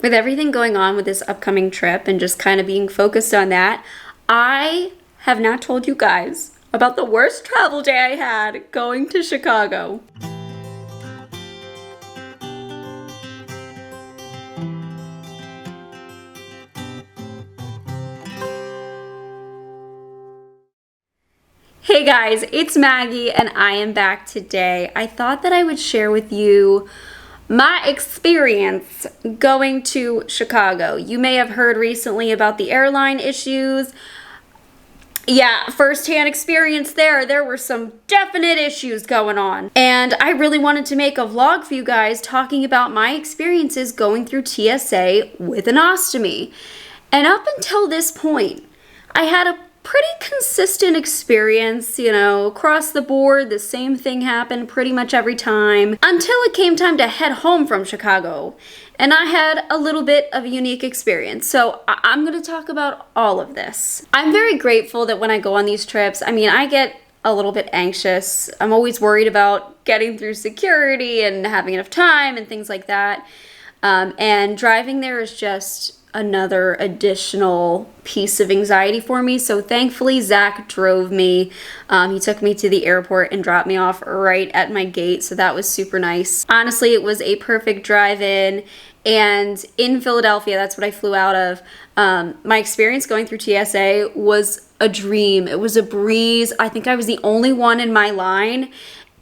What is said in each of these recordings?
With everything going on with this upcoming trip and just kind of being focused on that, I have not told you guys about the worst travel day I had going to Chicago. Hey guys, it's Maggie and I am back today. I thought that I would share with you my experience going to Chicago. You may have heard recently about the airline issues. Yeah, firsthand experience there. There were some definite issues going on. And I really wanted to make a vlog for you guys talking about my experiences going through TSA with an ostomy. And up until this point, I had a pretty consistent experience, you know, across the board. The same thing happened pretty much every time until it came time to head home from Chicago. And I had a little bit of a unique experience. So I'm going to talk about all of this. I'm very grateful that when I go on these trips, I mean, I get a little bit anxious. I'm always worried about getting through security and having enough time and things like that. And driving there is just another additional piece of anxiety for me. So thankfully Zach drove me. He took me to the airport and dropped me off right at my gate. So that was super nice. Honestly, it was a perfect drive-in. And in Philadelphia, that's what I flew out of. My experience going through TSA was a dream. It was a breeze. I think I was the only one in my line.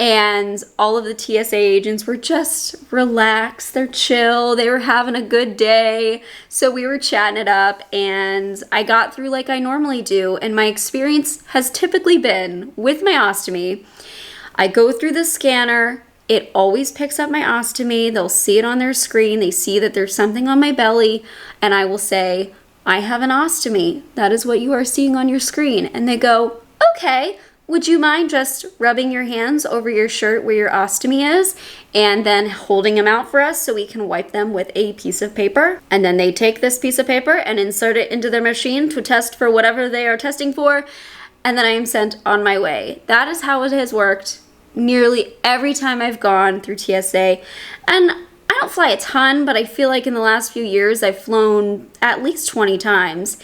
And all of the TSA agents were just relaxed, they're chill, they were having a good day. So we were chatting it up and I got through like I normally do. And my experience has typically been with my ostomy, I go through the scanner, it always picks up my ostomy, they'll see it on their screen, they see that there's something on my belly, and I will say, I have an ostomy, that is what you are seeing on your screen. And they go, okay. Would you mind just rubbing your hands over your shirt where your ostomy is and then holding them out for us so we can wipe them with a piece of paper? And then they take this piece of paper and insert it into their machine to test for whatever they are testing for. And then I am sent on my way. That is how it has worked nearly every time I've gone through TSA. And I don't fly a ton, but I feel like in the last few years I've flown at least 20 times.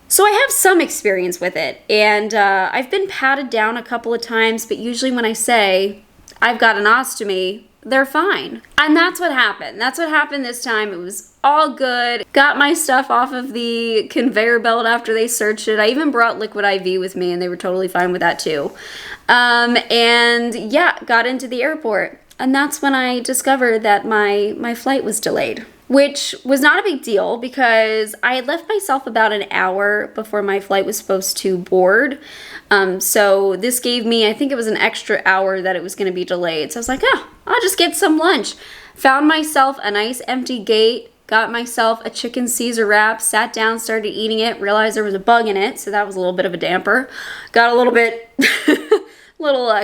So I have some experience with it, and I've been patted down a couple of times, but usually when I say I've got an ostomy, they're fine. And that's what happened. That's what happened this time. It was all good. Got my stuff off of the conveyor belt after they searched it. I even brought liquid IV with me, and they were totally fine with that too. And yeah, got into the airport. And that's when I discovered that my flight was delayed. Which was not a big deal because I had left myself about an hour before my flight was supposed to board. So this gave me, I think it was an extra hour that it was going to be delayed. So I was like, oh, I'll just get some lunch. Found myself a nice empty gate, got myself a chicken Caesar wrap, sat down, started eating it, realized there was a bug in it. So that was a little bit of a damper. Got a little bit,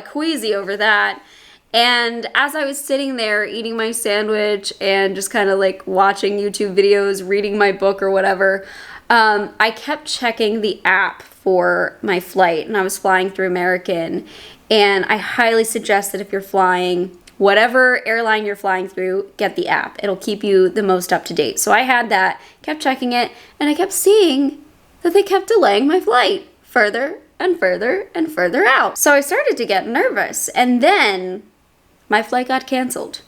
queasy over that. And as I was sitting there eating my sandwich and just kind of like watching YouTube videos, reading my book or whatever, I kept checking the app for my flight, and I was flying through American. And I highly suggest that if you're flying, whatever airline you're flying through, get the app. It'll keep you the most up to date. So I had that, kept checking it, and I kept seeing that they kept delaying my flight further and further and further out. So I started to get nervous, and then my flight got canceled.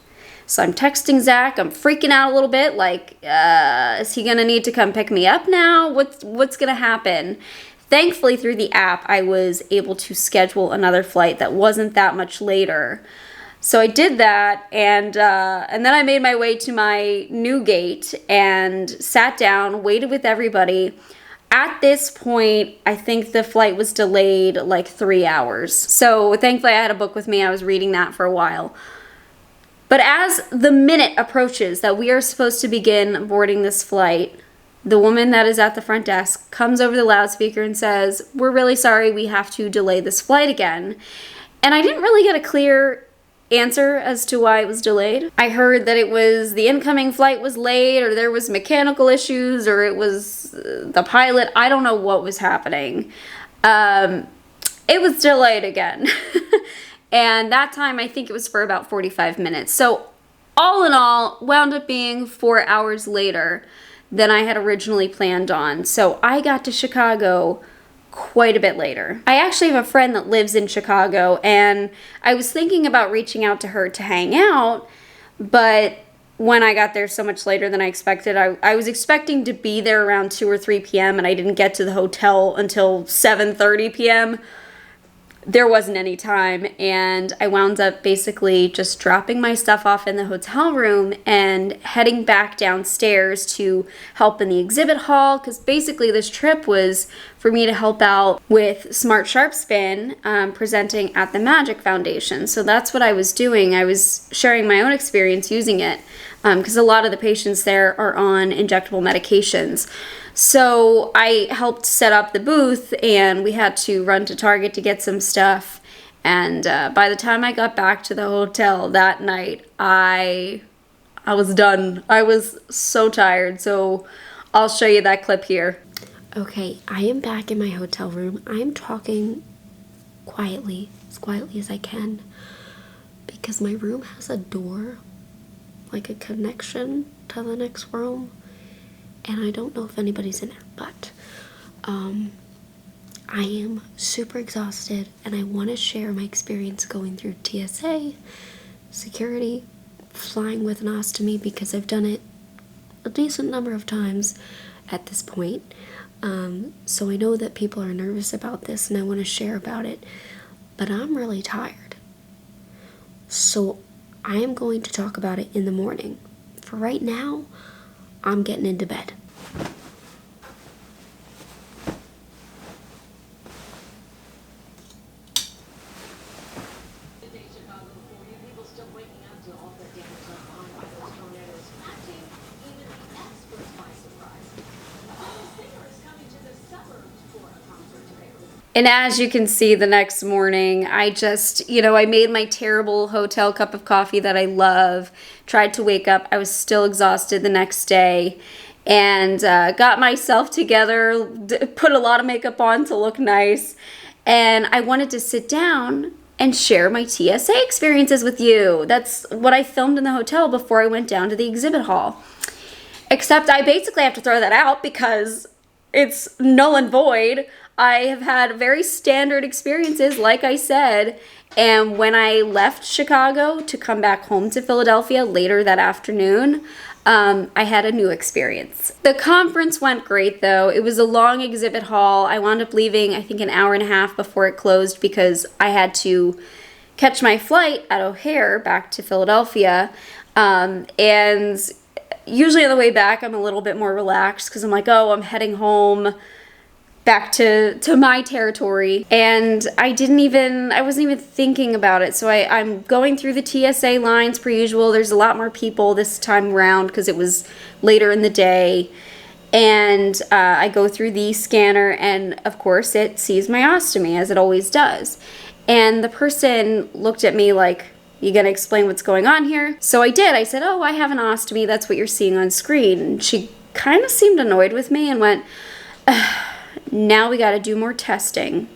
So I'm texting Zach, I'm freaking out a little bit, like, is he gonna need to come pick me up now? What's gonna happen? Thankfully, through the app, I was able to schedule another flight that wasn't that much later. So I did that, and then I made my way to my new gate and sat down, waited with everybody. At this point, I think the flight was delayed like 3 hours. So thankfully I had a book with me. I was reading that for a while. But as the minute approaches that we are supposed to begin boarding this flight, the woman that is at the front desk comes over the loudspeaker and says, "We're really sorry, we have to delay this flight again." And I didn't really get a clear answer as to why it was delayed. I heard that it was the incoming flight was late, or there was mechanical issues, or it was the pilot. I don't know what was happening. It was delayed again. And that time, I think it was for about 45 minutes. So all in all, wound up being 4 hours later than I had originally planned on. So I got to Chicago quite a bit later. I actually have a friend that lives in Chicago, and I was thinking about reaching out to her to hang out, but when I got there so much later than I expected, I was expecting to be there around 2 or 3 p.m. and I didn't get to the hotel until 7:30 p.m. There wasn't any time, and I wound up basically just dropping my stuff off in the hotel room and heading back downstairs to help in the exhibit hall, because basically this trip was for me to help out with Smart Sharp Spin, presenting at the Magic Foundation. So that's what I was doing. I was sharing my own experience using it, because a lot of the patients there are on injectable medications. So I helped set up the booth, and we had to run to Target to get some stuff. And by the time I got back to the hotel that night, I was done. I was so tired. So I'll show you that clip here. Okay, I am back in my hotel room. I am talking quietly as I can, because my room has a door, like a connection to the next room. And I don't know if anybody's in there, but I am super exhausted, and I want to share my experience going through TSA, security, flying with an ostomy, because I've done it a decent number of times at this point. So I know that people are nervous about this, and I want to share about it, but I'm really tired. So I am going to talk about it in the morning. For right now, I'm getting into bed. And as you can see, the next morning, I just, I made my terrible hotel cup of coffee that I love, tried to wake up. I was still exhausted the next day, and got myself together, put a lot of makeup on to look nice, and I wanted to sit down and share my TSA experiences with you. That's what I filmed in the hotel before I went down to the exhibit hall. Except I basically have to throw that out because it's null and void. I have had very standard experiences, like I said, and when I left Chicago to come back home to Philadelphia later that afternoon, I had a new experience. The conference went great, though. It was a long exhibit hall. I wound up leaving, I think, an hour and a half before it closed because I had to catch my flight at O'Hare back to Philadelphia, and usually on the way back, I'm a little bit more relaxed because I'm like, oh, I'm heading home back to my territory, and I wasn't even thinking about it. So I'm going through the TSA lines per usual. There's a lot more people this time around because it was later in the day, and I go through the scanner, and of course it sees my ostomy, as it always does. And the person looked at me like, you gonna explain what's going on here? So I did. I said, oh, I have an ostomy. That's what you're seeing on screen. And she kind of seemed annoyed with me and went, now we got to do more testing.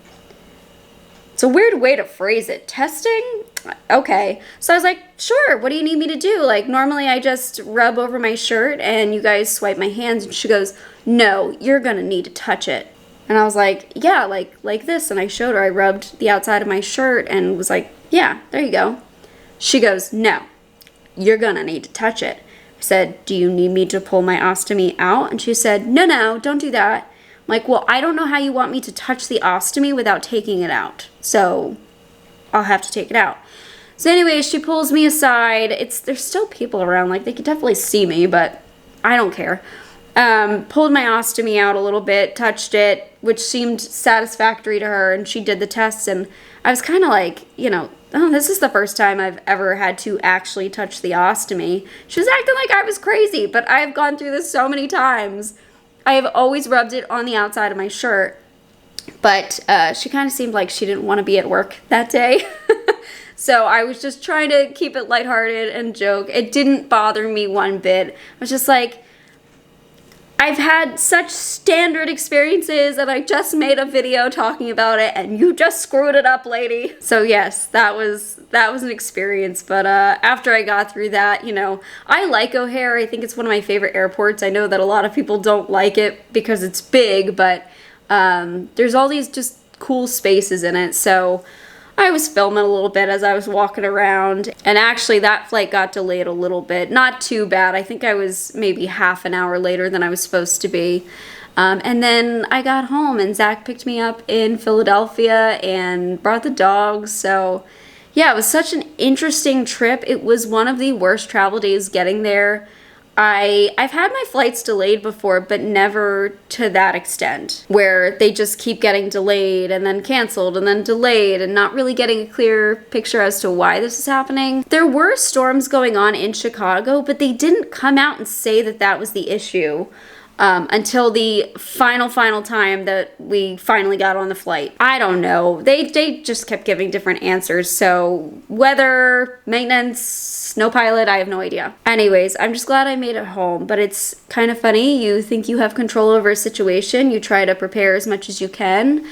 It's a weird way to phrase it. Testing? Okay. So I was like, sure, what do you need me to do? Like, normally I just rub over my shirt and you guys swipe my hands. And she goes, no, you're going to need to touch it. And I was like, yeah, like this. And I showed her. I rubbed the outside of my shirt and was like, yeah, there you go. She goes, no, you're going to need to touch it. I said, do you need me to pull my ostomy out? And she said, no, don't do that. I'm like, well, I don't know how you want me to touch the ostomy without taking it out. So I'll have to take it out. So anyway, she pulls me aside. There's still people around. Like, they could definitely see me, but I don't care. Pulled my ostomy out a little bit, touched it, which seemed satisfactory to her. And she did the tests. And I was kind of like, oh, this is the first time I've ever had to actually touch the ostomy. She was acting like I was crazy, but I've gone through this so many times. I have always rubbed it on the outside of my shirt, but she kind of seemed like she didn't want to be at work that day. So I was just trying to keep it lighthearted and joke. It didn't bother me one bit. I was just like, I've had such standard experiences and I just made a video talking about it and you just screwed it up, lady. So yes, that was an experience, but after I got through that, you know, I like O'Hare. I think it's one of my favorite airports. I know that a lot of people don't like it because it's big, but there's all these just cool spaces in it. So I was filming a little bit as I was walking around, and actually that flight got delayed a little bit. Not too bad. I think I was maybe half an hour later than I was supposed to be. And then I got home and Zach picked me up in Philadelphia and brought the dogs. So yeah, it was such an interesting trip. It was one of the worst travel days getting there. I've had my flights delayed before, but never to that extent, where they just keep getting delayed and then canceled and then delayed and not really getting a clear picture as to why this is happening. There were storms going on in Chicago, but they didn't come out and say that that was the issue. Until the final time that we finally got on the flight. I don't know. They just kept giving different answers. So weather, maintenance, no pilot, I have no idea. Anyways, I'm just glad I made it home. But it's kind of funny. You think you have control over a situation. You try to prepare as much as you can.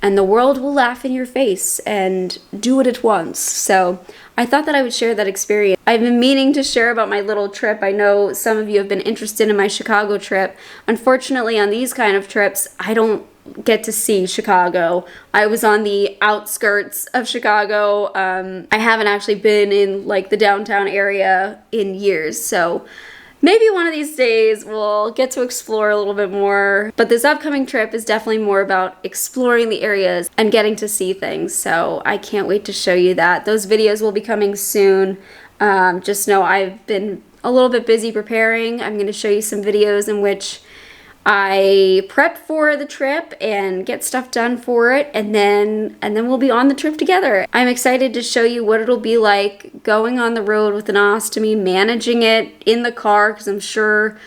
And the world will laugh in your face and do it at once. So I thought that I would share that experience. I've been meaning to share about my little trip. I know some of you have been interested in my Chicago trip. Unfortunately, on these kind of trips, I don't get to see Chicago. I was on the outskirts of Chicago. I haven't actually been in like the downtown area in years. So maybe one of these days we'll get to explore a little bit more, but this upcoming trip is definitely more about exploring the areas and getting to see things, so I can't wait to show you that. Those videos will be coming soon. Just know I've been a little bit busy preparing. I'm going to show you some videos in which I prep for the trip and get stuff done for it, and then we'll be on the trip together. I'm excited to show you what it'll be like going on the road with an ostomy, managing it in the car, because I'm sure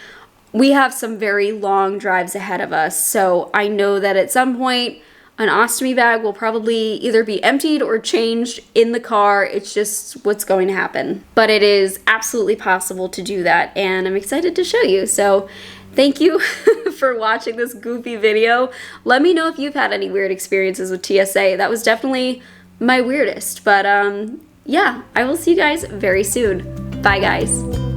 we have some very long drives ahead of us. So I know that at some point an ostomy bag will probably either be emptied or changed in the car. It's just what's going to happen. But it is absolutely possible to do that, and I'm excited to show you. So thank you for watching this goofy video. Let me know if you've had any weird experiences with TSA. That was definitely my weirdest. But yeah, I will see you guys very soon. Bye, guys.